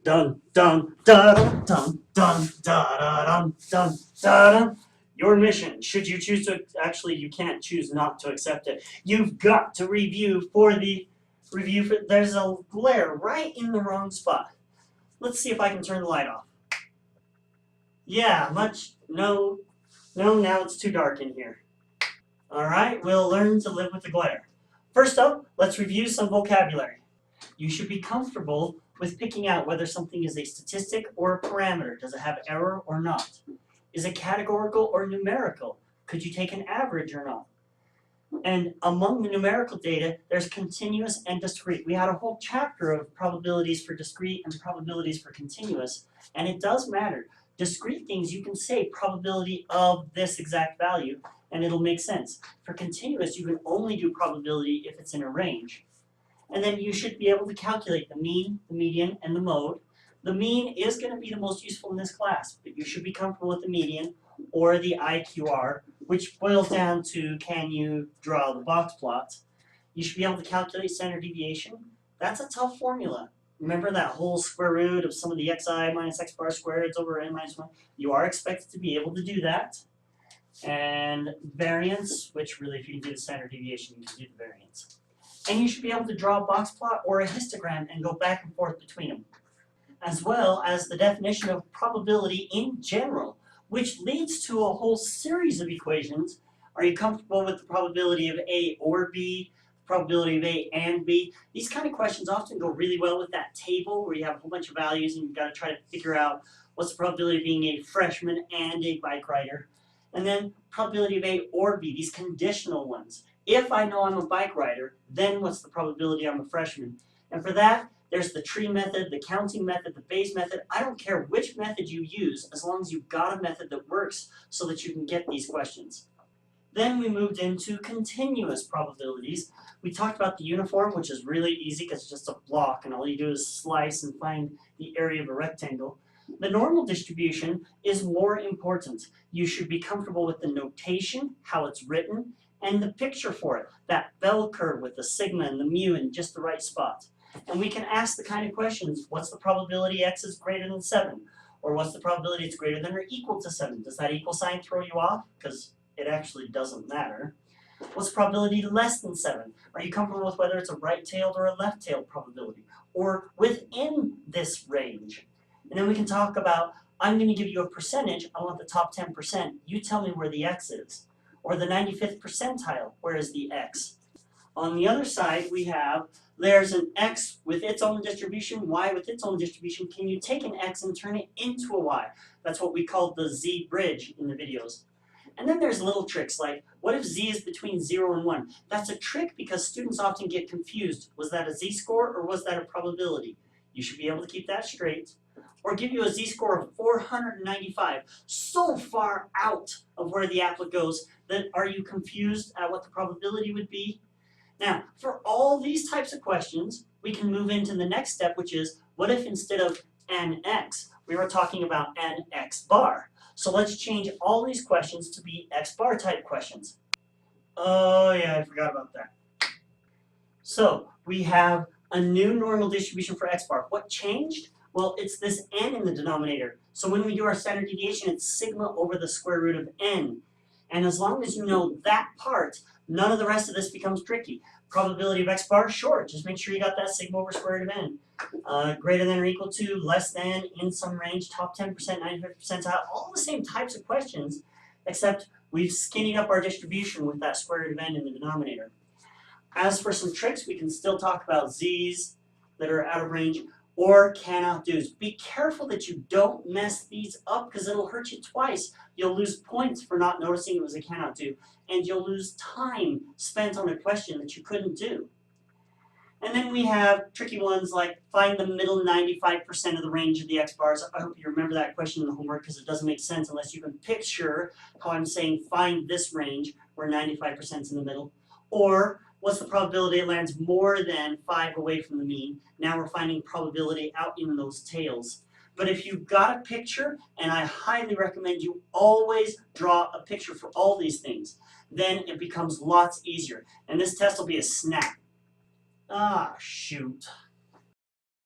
Dun dun dun dun dun dun dun dun. Your mission, should you choose to, actually you can't choose not to accept it. You've got to review for, there's a glare right in the wrong spot. Let's see if I can turn the light off. Yeah, no, now it's too dark in here. Alright, we'll learn to live with the glare. First up, let's review some vocabulary. You should be comfortable with picking out whether something is a statistic or a parameter. Does it have error or not? Is it categorical or numerical? Could you take an average or not? And among the numerical data, there's continuous and discrete. We had a whole chapter of probabilities for discrete and probabilities for continuous, and it does matter. Discrete things, you can say probability of this exact value, and it'll make sense. For continuous, you can only do probability if it's in a range. And then you should be able to calculate the mean, the median, and the mode. The mean is going to be the most useful in this class, but you should be comfortable with the median or the IQR, which boils down to, can you draw the box plots? You should be able to calculate standard deviation. That's a tough formula. Remember that whole square root of some of the xi minus x bar squared over n minus 1? You are expected to be able to do that. And variance, which really if you can do the standard deviation, you can do the variance. And you should be able to draw a box plot or a histogram and go back and forth between them, as well as the definition of probability in general, which leads to a whole series of equations. Are you comfortable with the probability of A or B, probability of A and B? These kind of questions often go really well with that table where you have a whole bunch of values and you've got to try to figure out what's the probability of being a freshman and a bike rider. And then probability of A or B, these conditional ones. If I know I'm a bike rider, then what's the probability I'm a freshman? And for that, there's the tree method, the counting method, the Bayes method. I don't care which method you use, as long as you've got a method that works so that you can get these questions. Then we moved into continuous probabilities. We talked about the uniform, which is really easy because it's just a block and all you do is slice and find the area of a rectangle. The normal distribution is more important. You should be comfortable with the notation, how it's written, and the picture for it, that bell curve with the sigma and the mu in just the right spot. And we can ask the kind of questions, what's the probability x is greater than 7? Or what's the probability it's greater than or equal to 7? Does that equal sign throw you off? Because it actually doesn't matter. What's the probability less than 7? Are you comfortable with whether it's a right-tailed or a left-tailed probability? Or within this range? And then we can talk about, I'm going to give you a percentage, I want the top 10%, you tell me where the x is. Or the 95th percentile, where is the x? On the other side, we have, there's an x with its own distribution, y with its own distribution. Can you take an x and turn it into a y? That's what we call the z-bridge in the videos. And then there's little tricks like, what if z is between 0 and 1? That's a trick because students often get confused. Was that a z-score or was that a probability? You should be able to keep that straight. Or give you a z-score of 495, so far out of where the applet goes that are you confused at what the probability would be? Now, for all these types of questions, we can move into the next step, which is, what if instead of nx, we were talking about an x bar? So let's change all these questions to be x bar type questions. Oh yeah, I forgot about that. So we have a new normal distribution for x bar. What changed? Well, it's this n in the denominator. So when we do our standard deviation, it's sigma over the square root of n. And as long as you know that part, none of the rest of this becomes tricky. Probability of x bar, sure, just make sure you got that sigma over square root of n. Greater than or equal to, less than, in some range, top 10%, 95th percentile, all the same types of questions, except we've skinnied up our distribution with that square root of n in the denominator. As for some tricks, we can still talk about z's that are out of range, or cannot do's. Be careful that you don't mess these up because it'll hurt you twice. You'll lose points for not noticing it was a cannot do, and you'll lose time spent on a question that you couldn't do. And then we have tricky ones like find the middle 95% of the range of the x bars. I hope you remember that question in the homework because it doesn't make sense unless you can picture how I'm saying find this range where 95% is in the middle. Or what's the probability it lands more than 5 away from the mean? Now we're finding probability out in those tails. But if you've got a picture, and I highly recommend you always draw a picture for all these things, then it becomes lots easier. And this test will be a snap. Ah, shoot.